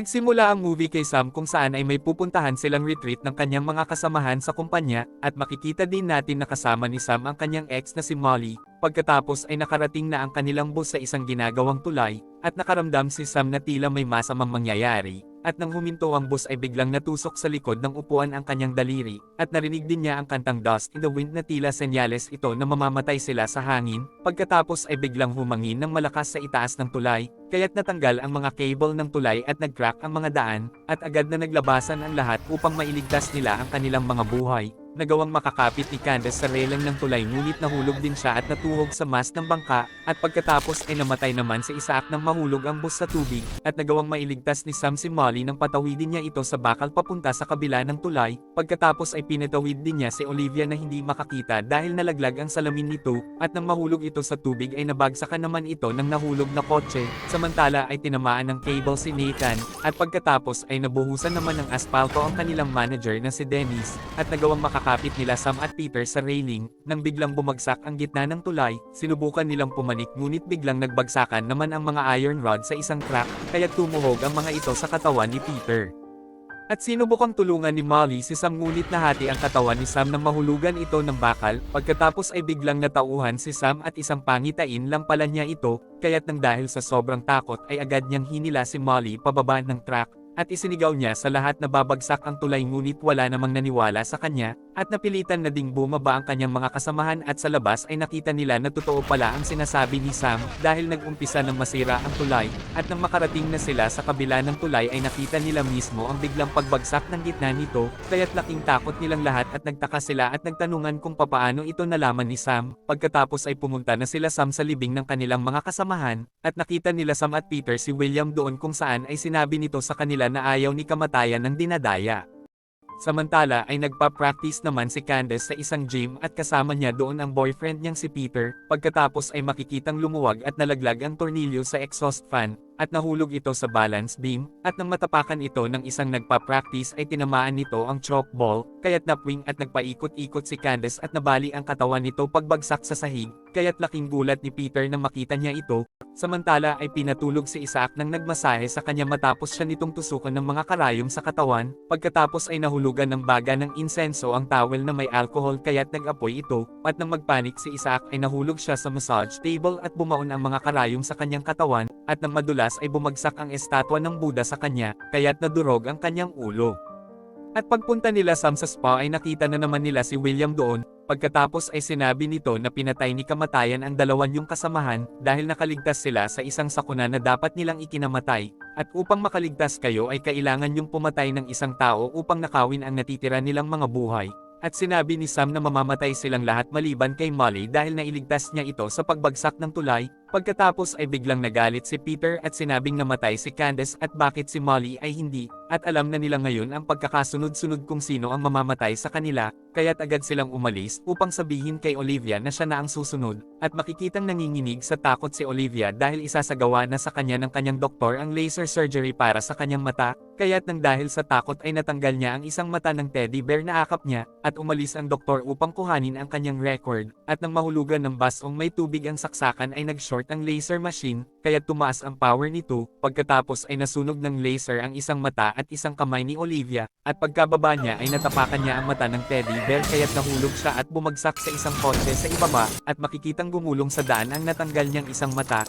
Nagsimula ang movie kay Sam kung saan ay may pupuntahan silang retreat ng kanyang mga kasamahan sa kumpanya, at makikita din natin na kasama ni Sam ang kanyang ex na si Molly. Pagkatapos ay nakarating na ang kanilang bus sa isang ginagawang tulay, at nakaramdam si Sam na tila may masamang mangyayari. At nang huminto ang bus ay biglang natusok sa likod ng upuan ang kanyang daliri, at narinig din niya ang kantang Dust in the Wind na tila senyales ito na mamamatay sila sa hangin. Pagkatapos ay biglang humangin ng malakas sa itaas ng tulay, kaya't natanggal ang mga cable ng tulay at nag-crack ang mga daan, at agad na naglabasan ang lahat upang mailigtas nila ang kanilang mga buhay. Nagawang makakapit ni Candace sa relang ng tulay ngunit nahulog din siya at natuhog sa mast ng bangka, at pagkatapos ay namatay naman si Isaac nang mahulog ang bus sa tubig, at nagawang mailigtas ni Sam si Molly nang patawidin niya ito sa bakal papunta sa kabila ng tulay. Pagkatapos ay pinatawid din niya si Olivia na hindi makakita dahil nalaglag ang salamin nito, at nang mahulog ito sa tubig ay nabagsakan naman ito ng nahulog na kotse. Samantala ay tinamaan ng cable si Nathan, at pagkatapos ay nabuhusan naman ng aspalto ang kanilang manager na si Dennis, at nagawang makakapit nila Sam at Peter sa railing. Nang biglang bumagsak ang gitna ng tulay, sinubukan nilang pumanik ngunit biglang nagbagsakan naman ang mga iron rod sa isang crack, kaya tumuhog ang mga ito sa katawan ni Peter. At sinubukang tulungan ni Molly si Sam ngunit nahati ang katawan ni Sam nang mahulugan ito ng bakal. Pagkatapos ay biglang natauhan si Sam at isang pangitain lang pala niya ito, kaya't nang dahil sa sobrang takot ay agad niyang hinila si Molly pababa ng truck, at isinigaw niya sa lahat na babagsak ang tulay ngunit wala namang naniwala sa kanya, at napilitan na ding bumaba ang kanyang mga kasamahan, at sa labas ay nakita nila na totoo pala ang sinasabi ni Sam dahil nag-umpisa ng masira ang tulay, at nang makarating na sila sa kabila ng tulay ay nakita nila mismo ang biglang pagbagsak ng gitna nito, kaya't laking takot nilang lahat at nagtaka sila at nagtanungan kung papaano ito nalaman ni Sam. Pagkatapos ay pumunta na sila Sam sa libing ng kanilang mga kasamahan, at nakita nila Sam at Peter si William doon kung saan ay sinabi nito sa kanila na ayaw ni kamatayan ng dinadaya. Samantala ay nagpa-practice naman si Candace sa isang gym at kasama niya doon ang boyfriend niyang si Peter. Pagkatapos ay makikitang lumuwag at nalaglag ang tornilyo sa exhaust fan, at nahulog ito sa balance beam, at nang matapakan ito ng isang nagpa-practice ay tinamaan nito ang chalk ball, kaya't napwing at nagpaikot-ikot si Candace at nabali ang katawan nito pagbagsak sa sahig, kaya't laking gulat ni Peter na makita niya ito. Samantala ay pinatulog si Isaac nang nagmasahe sa kanya matapos siya nitong tusukan ng mga karayom sa katawan. Pagkatapos ay nahulugan ng baga ng insenso ang towel na may alcohol kaya't nag-apoy ito, at nang magpanik si Isaac ay nahulog siya sa massage table at bumaon ang mga karayom sa kanyang katawan, at nang madulas ay bumagsak ang estatwa ng Buddha sa kanya, kaya't nadurog ang kanyang ulo. At pagpunta nila Sam sa spa ay nakita na naman nila si William doon. Pagkatapos ay sinabi nito na pinatay ni kamatayan ang dalawan niyong kasamahan dahil nakaligtas sila sa isang sakuna na dapat nilang ikinamatay, at upang makaligtas kayo ay kailangan niyong pumatay ng isang tao upang nakawin ang natitira nilang mga buhay. At sinabi ni Sam na mamamatay silang lahat maliban kay Molly dahil nailigtas niya ito sa pagbagsak ng tulay. Pagkatapos ay biglang nagalit si Peter at sinabing namatay si Candace at bakit si Molly ay hindi, at alam na nila ngayon ang pagkakasunod-sunod kung sino ang mamamatay sa kanila, kaya't agad silang umalis upang sabihin kay Olivia na siya na ang susunod, at makikitang nanginginig sa takot si Olivia dahil isasagawa na sa kanya ng kanyang doktor ang laser surgery para sa kanyang mata, kaya't nang dahil sa takot ay natanggal niya ang isang mata ng teddy bear na akap niya, at umalis ang doktor upang kuhanin ang kanyang record, at nang mahulugan ng basong may tubig ang saksakan ay nag-short ang laser machine, kaya tumaas ang power nito. Pagkatapos ay nasunog ng laser ang isang mata at isang kamay ni Olivia, at pagkababa niya ay natapakan niya ang mata ng teddy bear kaya't nahulog siya at bumagsak sa isang kotse sa ibaba, at makikitang gumulong sa daan ang natanggal niyang isang mata.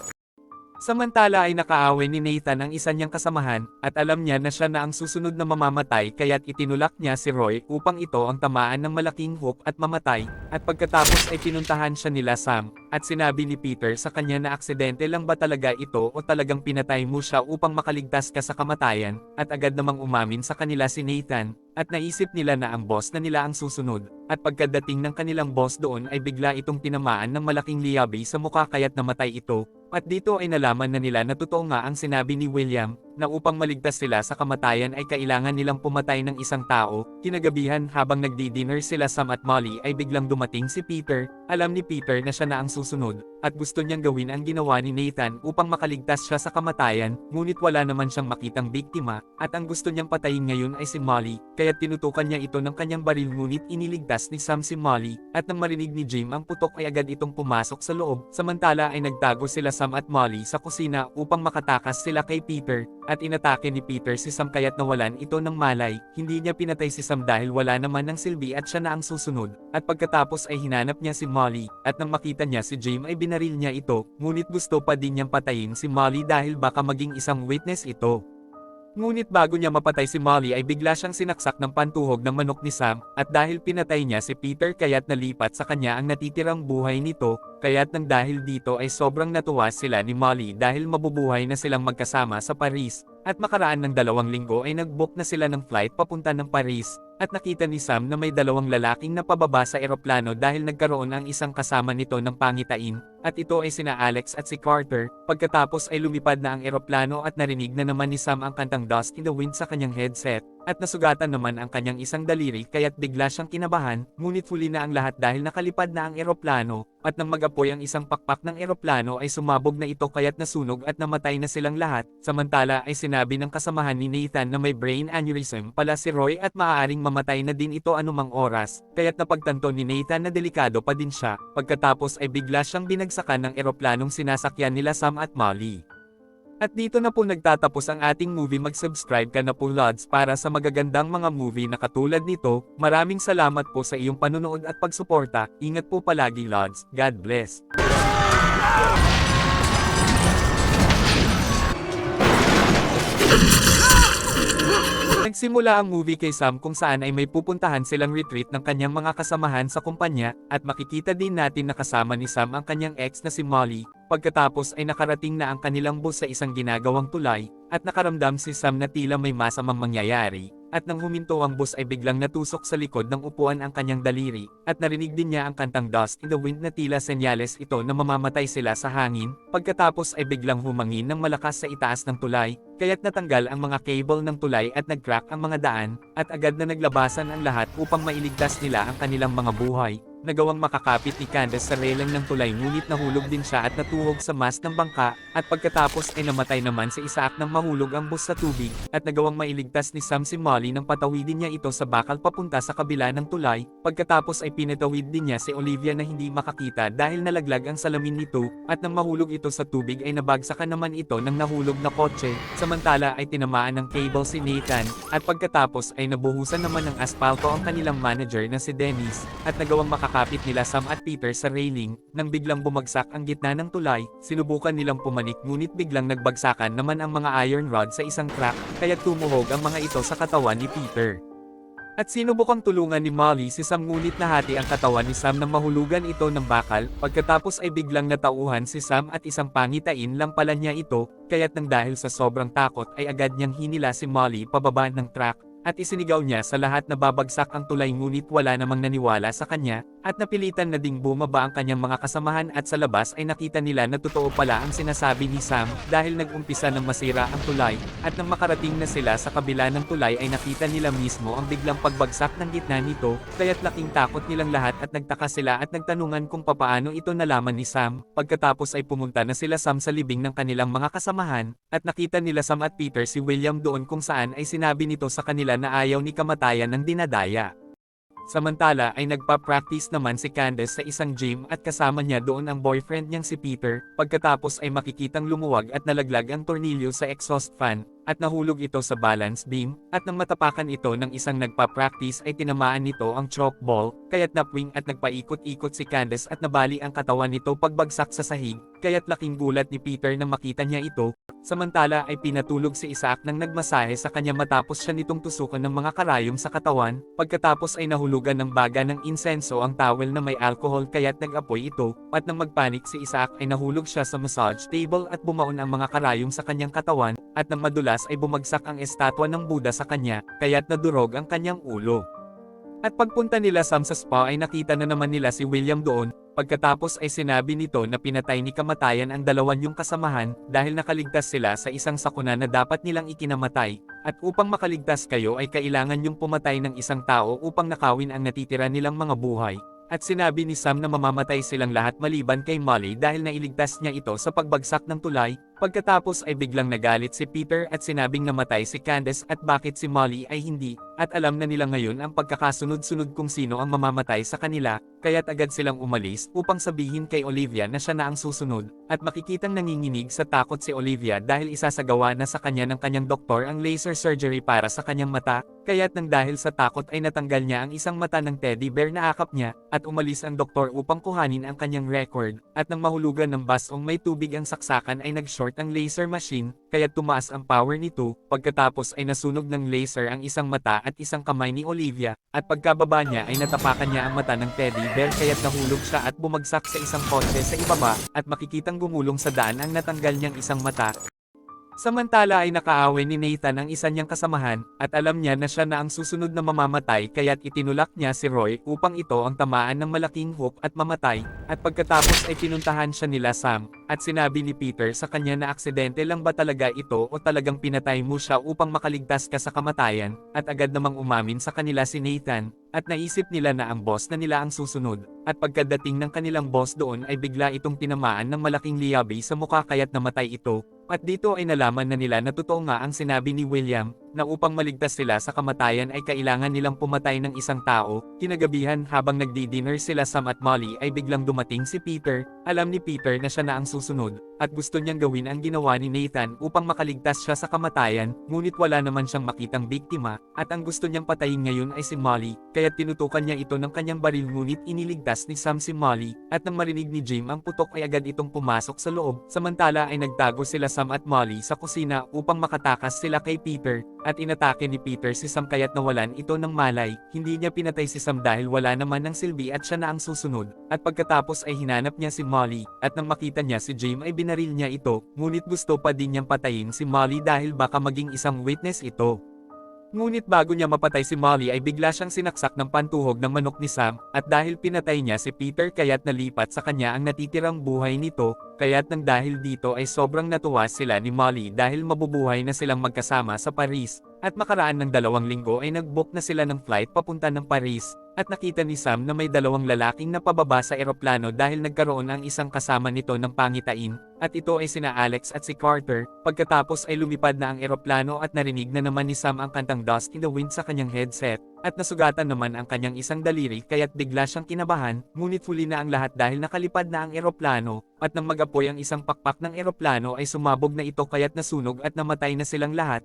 Samantala ay nakaaway ni Nathan ang isa niyang kasamahan, at alam niya na siya na ang susunod na mamamatay kaya't itinulak niya si Roy upang ito ang tamaan ng malaking hook at mamatay, at pagkatapos ay pinuntahan siya nila Sam, at sinabi ni Peter sa kanya na aksidente lang ba talaga ito o talagang pinatay mo siya upang makaligtas ka sa kamatayan, at agad namang umamin sa kanila si Nathan, at naisip nila na ang boss na nila ang susunod, at pagkadating ng kanilang boss doon ay bigla itong tinamaan ng malaking liyabi sa mukha kaya't namatay ito. At dito ay nalaman na nila na totoo nga ang sinabi ni William, na upang maligtas sila sa kamatayan ay kailangan nilang pumatay ng isang tao. Kinagabihan habang nagdi-dinner sila Sam at Molly ay biglang dumating si Peter. Alam ni Peter na siya na ang susunod, at gusto niyang gawin ang ginawa ni Nathan upang makaligtas siya sa kamatayan, ngunit wala naman siyang makitang biktima, at ang gusto niyang patayin ngayon ay si Molly, kaya tinutukan niya ito ng kanyang baril ngunit iniligtas ni Sam si Molly, at nang marinig ni Jim ang putok ay agad itong pumasok sa loob. Samantala ay nagtago sila Sam at Molly sa kusina upang makatakas sila kay Peter. at inatake ni Peter si Sam kaya't nawalan ito ng malay. Hindi niya pinatay si Sam dahil wala naman ng silbi at siya na ang susunod. At pagkatapos ay hinanap niya si Molly, at nang makita niya si James ay binaril niya ito, ngunit gusto pa din niyang patayin si Molly dahil baka maging isang witness ito. Ngunit bago niya mapatay si Molly ay bigla siyang sinaksak ng pantuhog ng manok ni Sam, at dahil pinatay niya si Peter kaya't nalipat sa kanya ang natitirang buhay nito, kaya't nang dahil dito ay sobrang natuwa sila ni Molly dahil mabubuhay na silang magkasama sa Paris, at makaraan ng 2 linggo ay nag-book na sila ng flight papunta ng Paris, at nakita ni Sam na may 2 lalaking napababa sa eroplano dahil nagkaroon ang isang kasama nito ng pangitain, at ito ay sina Alex at si Carter. Pagkatapos ay lumipad na ang eroplano at narinig na naman ni Sam ang kantang Dust in the Wind sa kanyang headset, at nasugatan naman ang kanyang isang daliri kaya't bigla siyang kinabahan, ngunit huli na ang lahat dahil nakalipad na ang eroplano, at nang mag-apoy ang isang pakpak ng eroplano ay sumabog na ito kaya't nasunog at namatay na silang lahat. Samantala ay sinabi ng kasamahan ni Nathan na may brain aneurysm pala si Roy at maaaring mamatay na din ito anumang oras, kaya't napagtanto ni Nathan na delikado pa din siya. Pagkatapos ay bigla siyang binagsakan ng eroplanong sinasakyan nila Sam at Molly. At dito na po nagtatapos ang ating movie. Mag-subscribe ka na po Lods para sa magagandang mga movie na katulad nito. Maraming salamat po sa iyong panunood at pagsuporta. Ingat po palagi Lods. God bless. Nagsimula ang movie kay Sam kung saan ay may pupuntahan silang retreat ng kanyang mga kasamahan sa kumpanya, at makikita din natin na kasama ni Sam ang kanyang ex na si Molly. Pagkatapos ay nakarating na ang kanilang bus sa isang ginagawang tulay, at nakaramdam si Sam na tila may masamang mangyayari. At nang huminto ang bus ay biglang natusok sa likod ng upuan ang kanyang daliri, at narinig din niya ang kantang Dust in the Wind na tila senyales ito na mamamatay sila sa hangin. Pagkatapos ay biglang humangin ng malakas sa itaas ng tulay, kaya't natanggal ang mga cable ng tulay at nag-crack ang mga daan, at agad na naglabasan ang lahat upang mailigtas nila ang kanilang mga buhay. Nagawang makakapit ni Candace sa relang ng tulay ngunit nahulog din siya at natuhog sa mast ng bangka, at pagkatapos ay namatay naman si Isaac nang mahulog ang bus sa tubig, at nagawang mailigtas ni Sam si Molly nang patawidin niya ito sa bakal papunta sa kabila ng tulay. Pagkatapos ay pinatawid din niya si Olivia na hindi makakita dahil nalaglag ang salamin nito, at nang mahulog ito sa tubig ay nabagsakan naman ito ng nahulog na kotse. Samantala ay tinamaan ng cable si Nathan, at pagkatapos ay nabuhusan naman ng aspalto ang kanilang manager na si Dennis, at nagawang makakapit nila Sam at Peter sa railing. Nang biglang bumagsak ang gitna ng tulay, sinubukan nilang pumanik ngunit biglang nagbagsakan naman ang mga iron rod sa isang crack, kaya tumuhog ang mga ito sa katawan ni Peter. At sinubukang tulungan ni Molly si Sam ngunit nahati ang katawan ni Sam nang mahulugan ito ng bakal. Pagkatapos ay biglang natauhan si Sam at isang pangitain lang pala niya ito, kaya't nang dahil sa sobrang takot ay agad niyang hinila si Molly pababa ng truck, at isinigaw niya sa lahat na babagsak ang tulay ngunit wala namang naniwala sa kanya, at napilitan na ding bumaba ang kanyang mga kasamahan, at sa labas ay nakita nila na totoo pala ang sinasabi ni Sam dahil nag-umpisa ng masira ang tulay, at nang makarating na sila sa kabila ng tulay ay nakita nila mismo ang biglang pagbagsak ng gitna nito, kaya't laking takot nilang lahat at nagtaka sila at nagtanungan kung papaano ito nalaman ni Sam. Pagkatapos ay pumunta na sila Sam sa libing ng kanilang mga kasamahan, at nakita nila Sam at Peter si William doon kung saan ay sinabi nito sa kanila na ayaw ni kamatayan ng dinadaya. Samantala ay nagpa-practice naman si Candace sa isang gym at kasama niya doon ang boyfriend niyang si Peter. Pagkatapos ay makikitang lumuwag at nalaglag ang tornilyo sa exhaust fan, at nahulog ito sa balance beam, at nang matapakan ito ng isang nagpa-practice ay tinamaan nito ang chalk ball, kaya't napwing at nagpaikot-ikot si Candace at nabali ang katawan nito pagbagsak sa sahig, kaya't laking gulat ni Peter nang makita niya ito. Samantala ay pinatulog si Isaac nang nagmasahe sa kanya matapos siya nitong tusukan ng mga karayom sa katawan. Pagkatapos ay nahulugan ng baga ng insenso ang towel na may alcohol kaya't nag-apoy ito, at nang magpanik si Isaac ay nahulog siya sa massage table at bumaon ang mga karayom sa kanyang katawan, at nang madulas ay bumagsak ang estatwa ng Buddha sa kanya, kaya't nadurog ang kanyang ulo. At pagpunta nila Sam sa spa ay nakita na naman nila si William doon. Pagkatapos ay sinabi nito na pinatay ni kamatayan ang 2 niyong kasamahan dahil nakaligtas sila sa isang sakuna na dapat nilang ikinamatay, at upang makaligtas kayo ay kailangan niyong pumatay ng isang tao upang nakawin ang natitira nilang mga buhay. At sinabi ni Sam na mamamatay silang lahat maliban kay Molly dahil nailigtas niya ito sa pagbagsak ng tulay. Pagkatapos ay biglang nagalit si Peter at sinabing namatay si Candace at bakit si Molly ay hindi, at alam na nila ngayon ang pagkakasunod-sunod kung sino ang mamamatay sa kanila, kaya't agad silang umalis upang sabihin kay Olivia na siya na ang susunod, at makikitang nanginginig sa takot si Olivia dahil isasagawa na sa kanya ng kanyang doktor ang laser surgery para sa kanyang mata, kaya't nang dahil sa takot ay natanggal niya ang isang mata ng teddy bear na akap niya, at umalis ang doktor upang kuhanin ang kanyang record, at nang mahulugan ng basong may tubig ang saksakan ay nag-short ang laser machine, kaya tumaas ang power nito, pagkatapos ay nasunog ng laser ang isang mata at isang kamay ni Olivia, at pagkababa niya ay natapakan niya ang mata ng teddy bear kaya't nahulog siya at bumagsak sa isang kotse sa ibaba, at makikitang gumulong sa daan ang natanggal niyang isang mata. Samantala ay nakaaway ni Nathan ang isa niyang kasamahan, at alam niya na siya na ang susunod na mamamatay kaya't itinulak niya si Roy upang ito ang tamaan ng malaking hook at mamatay, at pagkatapos ay pinuntahan siya nila Sam, at sinabi ni Peter sa kanya na aksidente lang ba talaga ito o talagang pinatay mo siya upang makaligtas ka sa kamatayan, at agad namang umamin sa kanila si Nathan, at naisip nila na ang boss na nila ang susunod, at pagkadating ng kanilang boss doon ay bigla itong tinamaan ng malaking liyabi sa mukha kaya't namatay ito. At dito ay nalaman na nila na totoo nga ang sinabi ni William, na upang maligtas sila sa kamatayan ay kailangan nilang pumatay ng isang tao. Kinagabihan habang nagdi-dinner sila Sam at Molly ay biglang dumating si Peter, alam ni Peter na siya na ang susunod, at gusto niyang gawin ang ginawa ni Nathan upang makaligtas siya sa kamatayan, ngunit wala naman siyang makitang biktima, at ang gusto niyang patayin ngayon ay si Molly, kaya tinutukan niya ito ng kanyang baril ngunit iniligtas ni Sam si Molly, at nang marinig ni Jim ang putok ay agad itong pumasok sa loob, samantala ay nagtago sila Sam at Molly sa kusina upang makatakas sila kay Peter, at inatake ni Peter si Sam kaya't nawalan ito ng malay, hindi niya pinatay si Sam dahil wala naman ng silbi at siya na ang susunod, at pagkatapos ay hinanap niya si Molly, at nang makita niya si Jim ay binaril niya ito, ngunit gusto pa din niyang patayin si Molly dahil baka maging isang witness ito. Ngunit bago niya mapatay si Molly ay bigla siyang sinaksak ng pantuhog ng manok ni Sam, at dahil pinatay niya si Peter kaya't nalipat sa kanya ang natitirang buhay nito, kaya't nang dahil dito ay sobrang natuwa sila ni Molly dahil mabubuhay na silang magkasama sa Paris, at makaraan ng 2 linggo ay nag-book na sila ng flight papunta ng Paris, at nakita ni Sam na may 2 lalaking napababa sa eroplano dahil nagkaroon ang isang kasama nito ng pangitain, at ito ay sina Alex at si Carter. Pagkatapos ay lumipad na ang eroplano at narinig na naman ni Sam ang kantang Dust in the Wind sa kanyang headset, at nasugatan naman ang kanyang isang daliri kaya't bigla siyang kinabahan, ngunit huli na ang lahat dahil nakalipad na ang eroplano, at nang mag-apoy ang isang pakpak ng eroplano ay sumabog na ito kaya't nasunog at namatay na silang lahat.